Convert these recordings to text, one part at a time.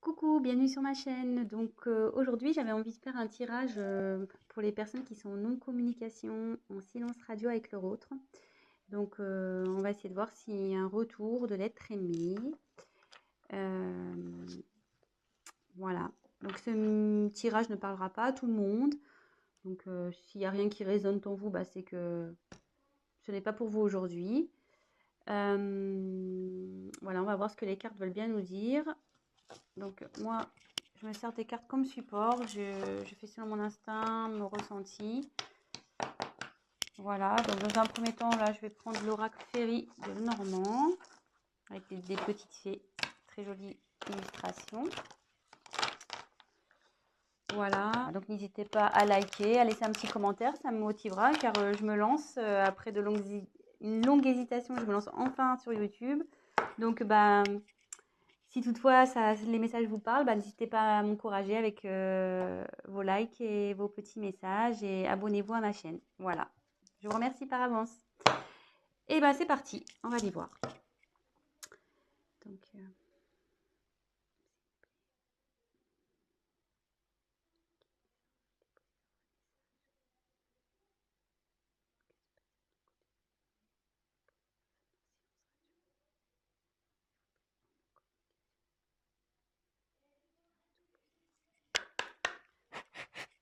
Coucou, bienvenue sur ma chaîne. Aujourd'hui, j'avais envie de faire un tirage pour les personnes qui sont en non-communication, en silence radio avec leur autre. On va essayer de voir s'il y a un retour de l'être aimé. Euh, voilà. Donc, ce tirage ne parlera pas à tout le monde. S'il n'y a rien qui résonne en vous, bah, c'est que ce n'est pas pour vous aujourd'hui. Voilà, on va voir ce que les cartes veulent bien nous dire. Donc, moi, je me sers des cartes comme support. Je fais selon mon instinct, mon ressenti. Voilà. Donc, dans un premier temps, là, je vais prendre l'oracle Féerie de Normand avec des petites fées. Très jolies illustrations. Voilà. Donc, n'hésitez pas à liker, à laisser un petit commentaire. Ça me motivera car je me lance après une longue hésitation. Je me lance enfin sur YouTube. Donc, bah. Si toutefois les messages vous parlent, bah, n'hésitez pas à m'encourager avec vos likes et vos petits messages et abonnez-vous à ma chaîne. Voilà. Je vous remercie par avance. Et bah c'est parti, on va les voir. Donc,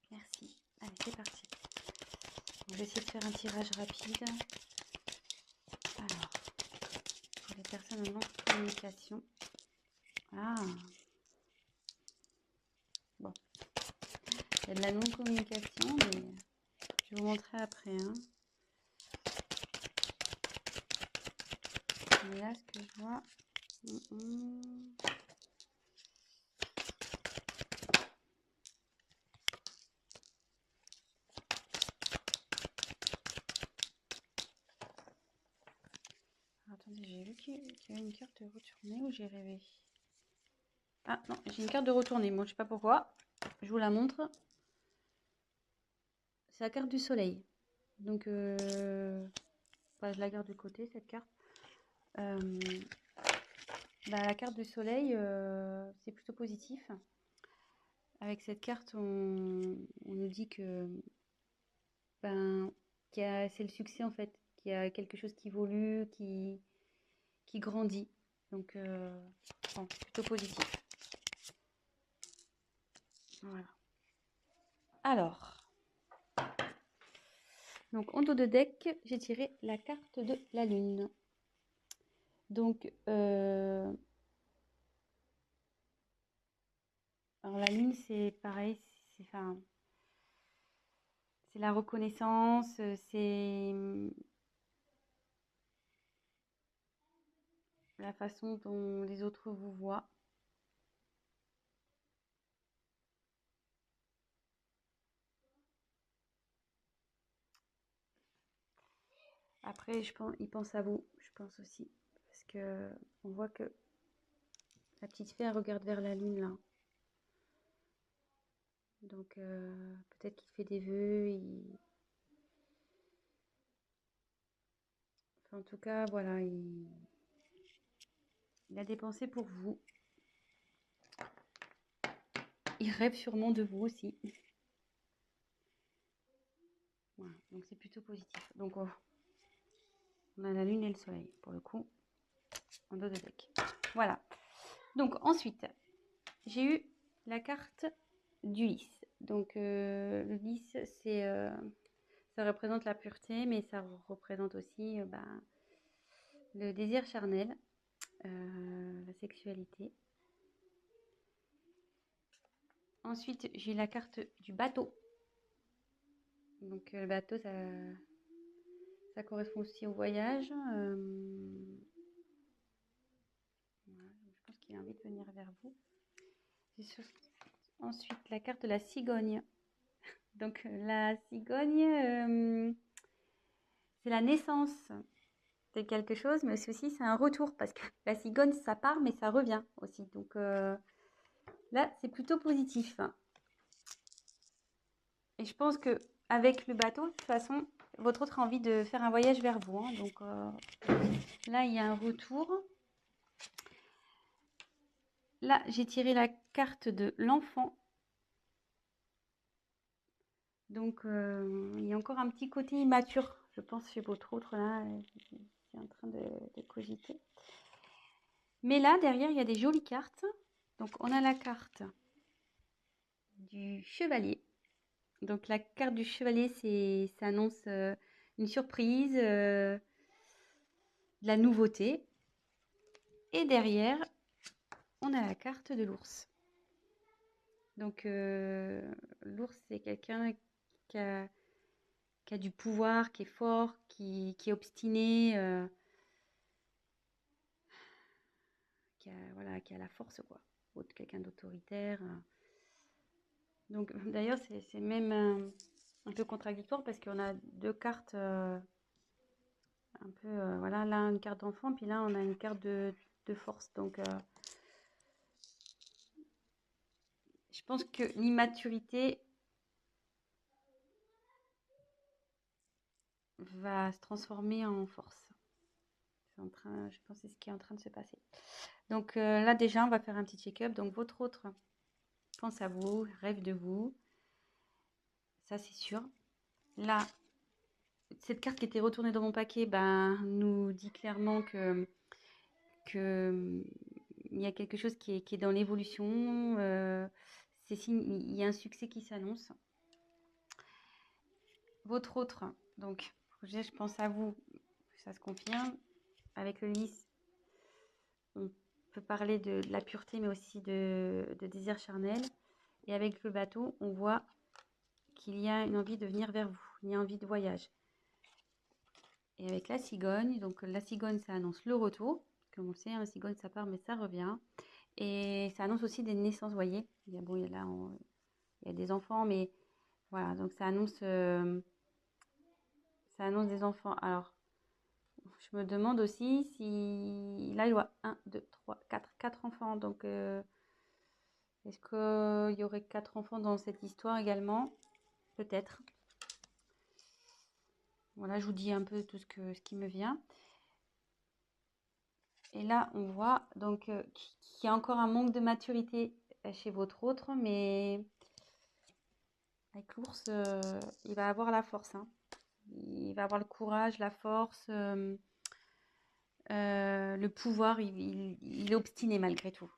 merci. Allez, c'est parti. On va essayer de faire un tirage rapide. Alors, pour les personnes en non-communication. Ah, bon. Il y a de la non-communication, mais je vais vous montrer après. Hein. Mais là, ce que je vois... Attendez, j'ai vu qu'il y avait une carte de retournée ou j'ai rêvé? Ah non, j'ai une carte de retournée. Moi, je sais pas pourquoi. Je vous la montre. C'est la carte du soleil. Donc, bah, je la garde de côté, cette carte. Bah, la carte du soleil, c'est plutôt positif. Avec cette carte, on nous dit que ben, c'est le succès en fait, qu'il y a quelque chose qui évolue, qui grandit. Donc, bon, plutôt positif. Voilà. Alors, donc en dos de deck, j'ai tiré la carte de la lune. Donc, alors la lune, c'est pareil, c'est la reconnaissance, c'est la façon dont les autres vous voient. Après, je pense, ils pensent à vous, je pense aussi, parce que on voit que la petite fée, elle regarde vers la lune là. Donc, peut-être qu'il fait des vœux. Enfin, en tout cas, voilà, il a des pensées pour vous. Il rêve sûrement de vous aussi. Voilà, donc c'est plutôt positif. Donc, on a la lune et le soleil, pour le coup, en dos de deck. Voilà. Donc, ensuite, j'ai eu la carte du lys. Donc, le lys, ça représente la pureté, mais ça représente aussi le désir charnel, la sexualité. Ensuite, j'ai la carte du bateau. Donc, le bateau, ça correspond aussi au voyage. Voilà, je pense qu'il a envie de venir vers vous. Ensuite, la carte de la cigogne. Donc, la cigogne, c'est la naissance de quelque chose, mais aussi c'est un retour parce que la cigogne, ça part, mais ça revient aussi. Donc, là, c'est plutôt positif. Et je pense que avec le bateau, de toute façon, votre autre a envie de faire un voyage vers vous. Hein. Donc, là, il y a un retour. Là, j'ai tiré la carte de l'enfant. Donc, il y a encore un petit côté immature, je pense, chez votre autre, là, c'est en train de cogiter. Mais là, derrière, il y a des jolies cartes. Donc, on a la carte du chevalier. Donc, la carte du chevalier, ça annonce une surprise, de la nouveauté. Et derrière, on a la carte de l'ours. Donc, l'ours, c'est quelqu'un qui a du pouvoir, qui est fort, qui est obstiné, voilà, qui a la force, quoi. Quelqu'un d'autoritaire. Donc, d'ailleurs, c'est même un peu contradictoire parce qu'on a deux cartes un peu, voilà, là, une carte d'enfant, puis là, on a une carte de force. Donc, je pense que l'immaturité va se transformer en force. Je pense que c'est ce qui est en train de se passer. Donc là, déjà, on va faire un petit check-up. Donc, votre autre pense à vous, rêve de vous. Ça, c'est sûr. Là, cette carte qui était retournée dans mon paquet nous dit clairement que il y a quelque chose qui est dans l'évolution. Il y a un succès qui s'annonce. Votre autre, donc, je pense à vous, ça se confirme. Avec le lys, on peut parler de la pureté, mais aussi de désir charnel. Et avec le bateau, on voit qu'il y a une envie de venir vers vous, il y a envie de voyage. Et avec la cigogne, donc la cigogne, ça annonce le retour. Comme on le sait, la cigogne, ça part, mais ça revient. Et ça annonce aussi des naissances, vous voyez. Il y a, bon, il y a des enfants, mais voilà, donc ça annonce des enfants. Alors, je me demande aussi si... Là, il y a 1, 2, 3, 4 enfants. Donc, est-ce qu'il y aurait 4 enfants dans cette histoire également? Peut-être. Voilà, je vous dis un peu tout ce qui me vient. Et là, on voit donc qu'il y a encore un manque de maturité chez votre autre, mais avec l'ours, il va avoir la force, hein. Il va avoir le courage, la force, le pouvoir. Il est obstiné malgré tout.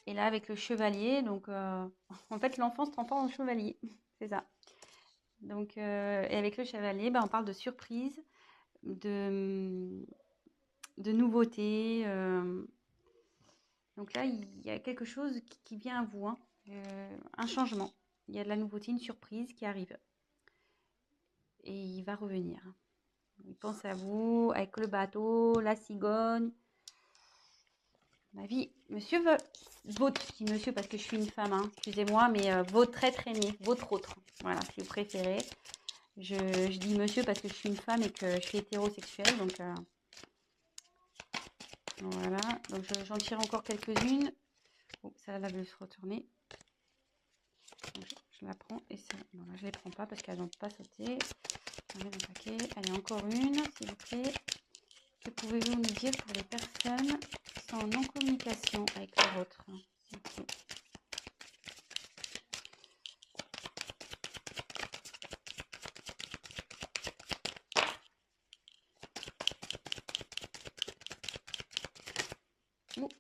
Et là, avec le chevalier, donc en fait, l'enfant se transforme en chevalier. C'est ça. Donc, et avec le chevalier, on parle de surprise, de nouveauté. Donc là, il y a quelque chose qui vient à vous, hein, un changement. Il y a de la nouveauté, une surprise qui arrive. Et il va revenir. Il pense à vous, avec le bateau, la cigogne. Ma vie, monsieur votre, je dis monsieur parce que je suis une femme, hein, excusez-moi, mais votre être aimé, votre autre. Voilà, si vous préférez. Je dis monsieur parce que je suis une femme et que je suis hétérosexuelle, donc voilà. Donc j'en tire encore quelques-unes. Bon, celle-là veut se retourner. Donc, je la prends et ça. Non, là, je ne les prends pas parce qu'elles n'ont pas sauté. On met dans le paquet. Allez, encore une, s'il vous plaît. Que pouvez-vous nous dire pour les personnes qui sont en non-communication avec leur autre, s'il vous plaît?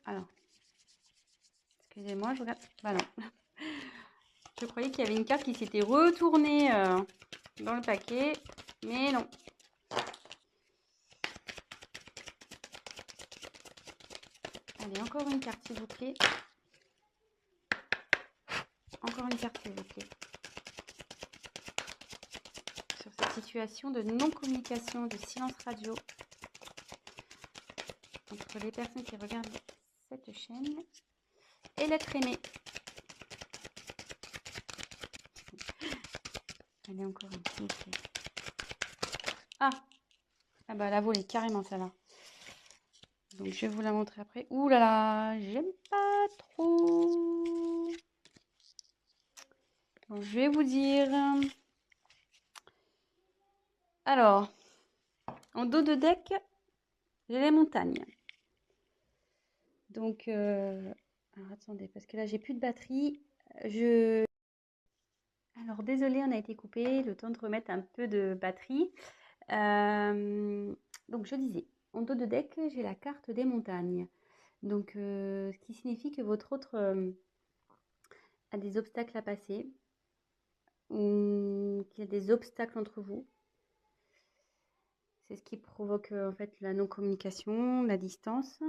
Alors, excusez-moi, je regarde. Bah non. Je croyais qu'il y avait une carte qui s'était retournée dans le paquet, mais non. Allez, encore une carte, s'il vous plaît. Encore une carte, s'il vous plaît. Sur cette situation de non-communication, de silence radio entre les personnes qui regardent cette chaîne et l'être aimé. Allez, encore une, s'il vous plaît. Ah bah la volée, carrément celle-là. Donc je vais vous la montrer après. Ouh là là, j'aime pas trop. Donc je vais vous dire. Alors, en dos de deck, j'ai les montagnes. Donc Alors attendez, parce que là j'ai plus de batterie. Alors désolé, on a été coupé, le temps de remettre un peu de batterie. Donc je disais, en dos de deck, j'ai la carte des montagnes. Donc ce qui signifie que votre autre a des obstacles à passer, ou qu'il y a des obstacles entre vous. C'est ce qui provoque en fait la non-communication, la distance.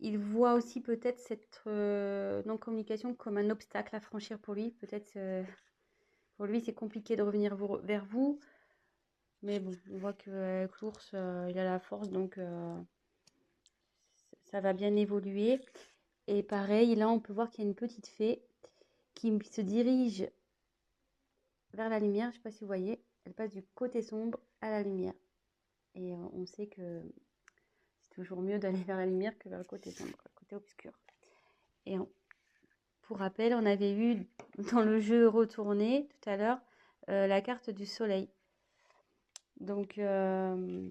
Il voit aussi peut-être cette non-communication comme un obstacle à franchir pour lui. Peut-être pour lui c'est compliqué de revenir vers vous. Mais bon, on voit qu'avec l'ours, il a la force, donc ça va bien évoluer. Et pareil, là on peut voir qu'il y a une petite fée qui se dirige vers la lumière. Je ne sais pas si vous voyez, elle passe du côté sombre à la lumière. Et on sait que c'est toujours mieux d'aller vers la lumière que vers le côté sombre, le côté obscur. Et pour rappel, on avait eu dans le jeu retourné tout à l'heure la carte du soleil. Donc on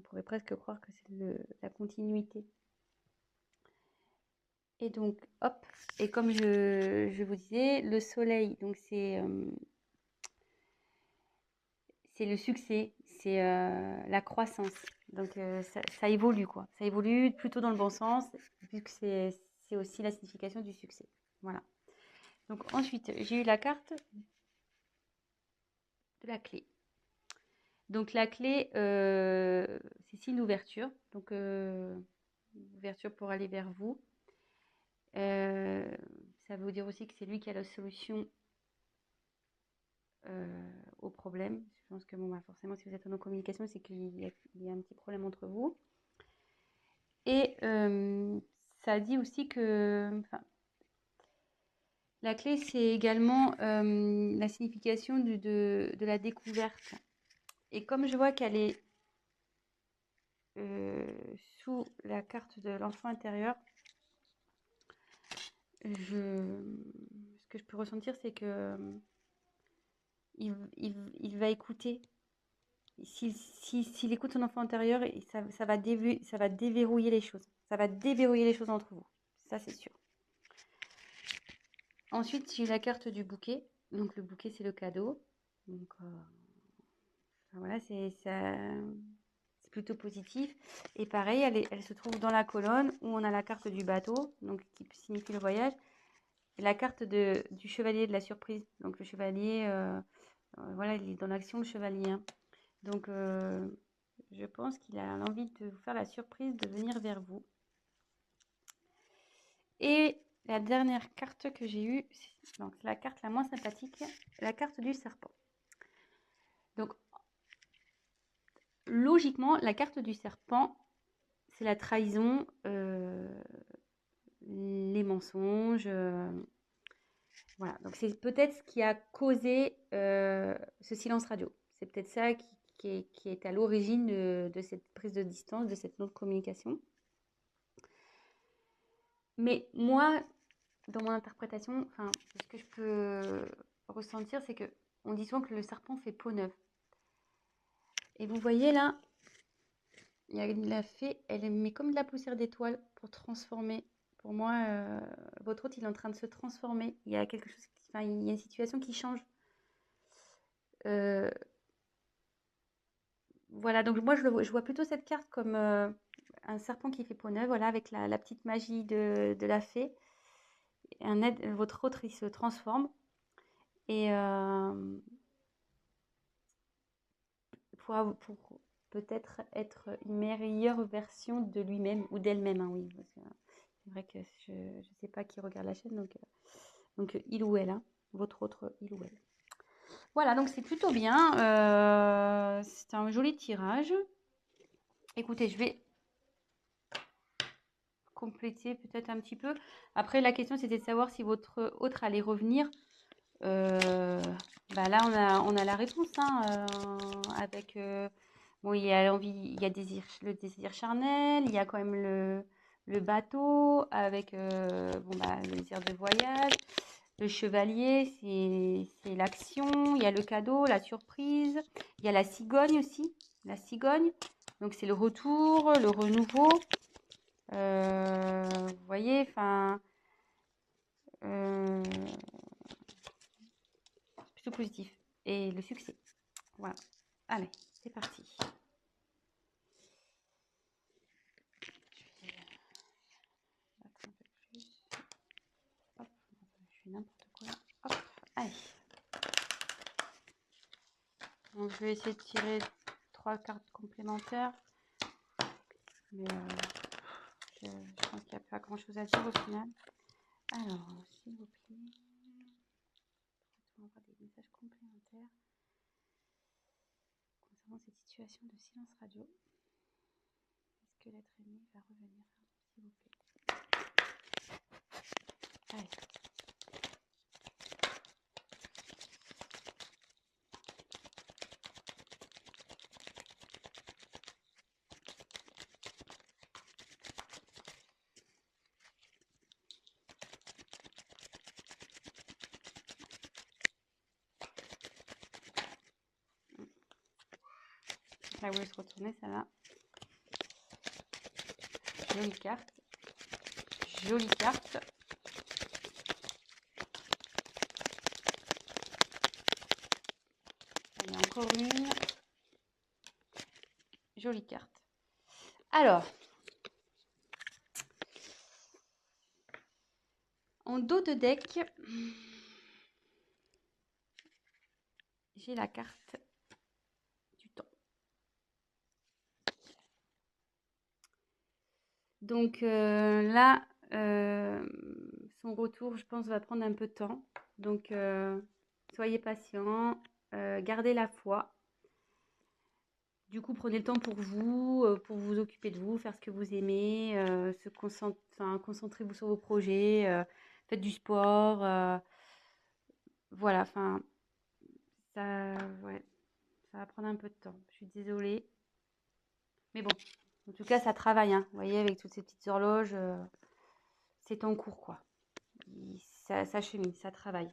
pourrait presque croire que c'est la continuité. Et donc, hop, et comme je vous disais, le soleil, donc c'est le succès, c'est la croissance. Donc ça évolue, quoi. Ça évolue plutôt dans le bon sens, puisque c'est aussi la signification du succès. Voilà. Donc ensuite, j'ai eu la carte de la clé. Donc la clé, c'est signe d'ouverture. Donc ouverture pour aller vers vous. Ça veut dire aussi que c'est lui qui a la solution au problème. Je pense que bon, bah, forcément, si vous êtes en communication, c'est qu'il y a un petit problème entre vous. Et ça dit aussi que la clé, c'est également la signification de la découverte. Et comme je vois qu'elle est sous la carte de l'enfant intérieur, ce que je peux ressentir, c'est que il va écouter. S'il écoute son enfant intérieur, ça va déverrouiller les choses. Ça va déverrouiller les choses entre vous. Ça, c'est sûr. Ensuite, j'ai la carte du bouquet. Donc, le bouquet, c'est le cadeau. Donc, voilà, c'est plutôt positif. Et pareil, elle se trouve dans la colonne où on a la carte du bateau, donc qui signifie le voyage. Et la carte du chevalier de la surprise. Donc, le chevalier, voilà, il est dans l'action, le chevalier. Hein. Donc, je pense qu'il a l'envie de vous faire la surprise de venir vers vous. Et la dernière carte que j'ai eue, c'est la carte la moins sympathique, la carte du serpent. Donc, logiquement, la carte du serpent, c'est la trahison, les mensonges. Voilà, donc c'est peut-être ce qui a causé ce silence radio. C'est peut-être ça qui est à l'origine de cette prise de distance, de cette non-communication. Mais moi, dans mon interprétation, ce que je peux ressentir, c'est que on dit souvent que le serpent fait peau neuve. Et vous voyez là, il y a la fée, elle met comme de la poussière d'étoile pour transformer. Pour moi, votre hôte, il est en train de se transformer. Il y a quelque chose, il y a une situation qui change. Voilà, donc moi, je vois plutôt cette carte comme un serpent qui fait peau neuve, voilà, avec la petite magie de la fée. Votre autre, il se transforme. Et pour peut-être être une meilleure version de lui-même ou d'elle-même, hein, oui. Parce que c'est vrai que je ne sais pas qui regarde la chaîne, donc il ou elle, hein, votre autre il ou elle. Voilà, donc c'est plutôt bien. C'est un joli tirage. Écoutez, je vais compléter peut-être un petit peu. Après, la question, c'était de savoir si votre autre allait revenir. Là, on a la réponse, hein, avec... bon, il y a l'envie, il y a le désir charnel, il y a quand même le bateau avec le désir de voyage. Le chevalier, c'est l'action. Il y a le cadeau, la surprise. Il y a la cigogne aussi. La cigogne. Donc, c'est le retour, le renouveau. Vous voyez, enfin, euh, plutôt positif. Et le succès. Voilà. Allez, c'est parti. Je vais battre un peu plus. Hop, je fais n'importe quoi. Hop, allez. Donc, je vais essayer de tirer 3 cartes complémentaires. Mais je pense qu'il n'y a pas grand chose à dire au final. Alors, s'il vous plaît, on va avoir des messages complémentaires concernant cette situation de silence radio. Est-ce que l'être aimé va revenir, s'il vous plaît? Allez. Ça voulait se retourner, ça va. Jolie carte. Jolie carte. Allez, encore une. Jolie carte. Alors, en dos de deck, j'ai la carte du temps. Donc là, son retour, je pense, va prendre un peu de temps. Donc, soyez patient, gardez la foi. Du coup, prenez le temps pour vous occuper de vous, faire ce que vous aimez, concentrez-vous sur vos projets, faites du sport. Voilà, enfin, ouais, ça va prendre un peu de temps. Je suis désolée. Mais bon, en tout cas, ça travaille, hein. Vous voyez, avec toutes ces petites horloges, c'est en cours, quoi. Ça chemine, ça travaille.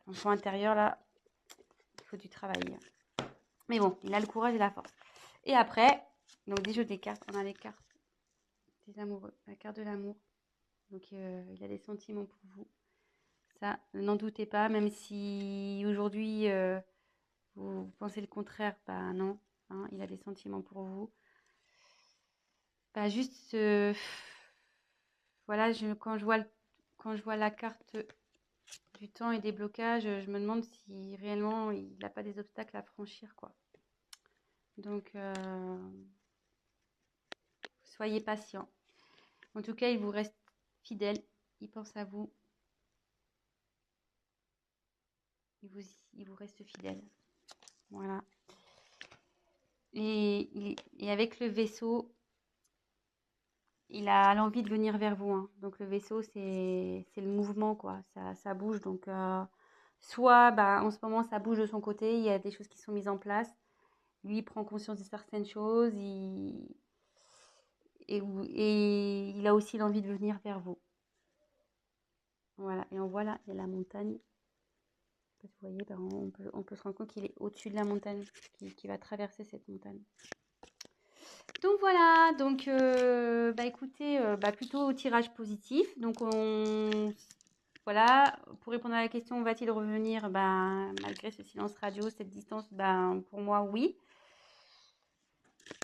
L'enfant intérieur, là, il faut du travail. Mais bon, il a le courage et la force. Et après, donc des jeux des cartes, on a les cartes des amoureux, la carte de l'amour. Donc il a des sentiments pour vous. Ça, n'en doutez pas, même si aujourd'hui vous pensez le contraire, bah non, hein, il a des sentiments pour vous. Bah juste, voilà, quand je vois la carte du temps et des blocages, je me demande si réellement il n'a pas des obstacles à franchir, quoi. Donc, soyez patient. En tout cas, il vous reste fidèle, il pense à vous, il vous reste fidèle. Voilà. Et avec le vaisseau, il a l'envie de venir vers vous, hein. Donc le vaisseau, c'est le mouvement, quoi. Ça bouge. Donc soit en ce moment, ça bouge de son côté, il y a des choses qui sont mises en place. Lui, il prend conscience de certaines choses. Et il a aussi l'envie de venir vers vous. Voilà. Et on voit là, il y a la montagne. Vous voyez, on peut se rendre compte qu'il est au-dessus de la montagne, qui va traverser cette montagne. Donc voilà, donc écoutez, plutôt tirage positif. Donc voilà, pour répondre à la question, va-t-il revenir? Malgré ce silence radio, cette distance, pour moi, oui.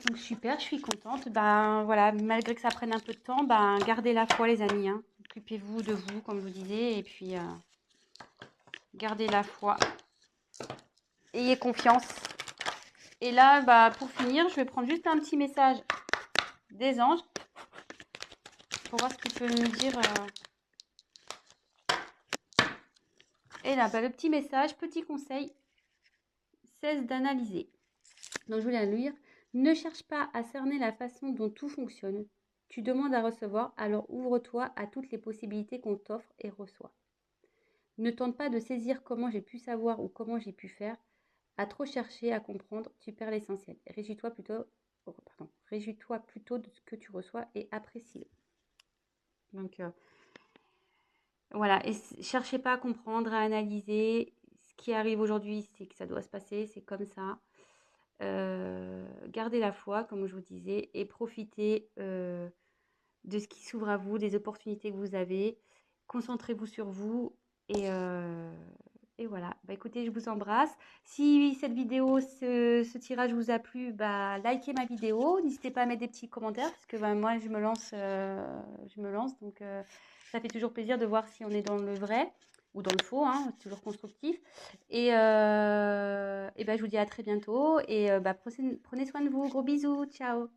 Donc super, je suis contente. Voilà, malgré que ça prenne un peu de temps, gardez la foi les amis, hein. Occupez-vous de vous, comme je vous disais, et puis gardez la foi. Ayez confiance. Et là, pour finir, je vais prendre juste un petit message des anges pour voir ce qu'ils peuvent me dire. Et là, le petit message, petit conseil, cesse d'analyser. Donc, je voulais lire. Ne cherche pas à cerner la façon dont tout fonctionne. Tu demandes à recevoir, alors ouvre-toi à toutes les possibilités qu'on t'offre et reçois. Ne tente pas de saisir comment j'ai pu savoir ou comment j'ai pu faire. À trop chercher à comprendre, tu perds l'essentiel. Réjouis-toi plutôt de ce que tu reçois et apprécie-le. Donc, voilà, et cherchez pas à comprendre, à analyser. Ce qui arrive aujourd'hui, c'est que ça doit se passer, c'est comme ça. Gardez la foi, comme je vous disais, et profitez de ce qui s'ouvre à vous, des opportunités que vous avez. Concentrez-vous sur vous et voilà. Bah, écoutez, je vous embrasse. Si cette vidéo, ce tirage vous a plu, bah, likez ma vidéo. N'hésitez pas à mettre des petits commentaires parce que bah, moi, je me lance. Donc, ça fait toujours plaisir de voir si on est dans le vrai ou dans le faux, hein, c'est toujours constructif. Et bah, je vous dis à très bientôt et bah, prenez soin de vous. Gros bisous. Ciao.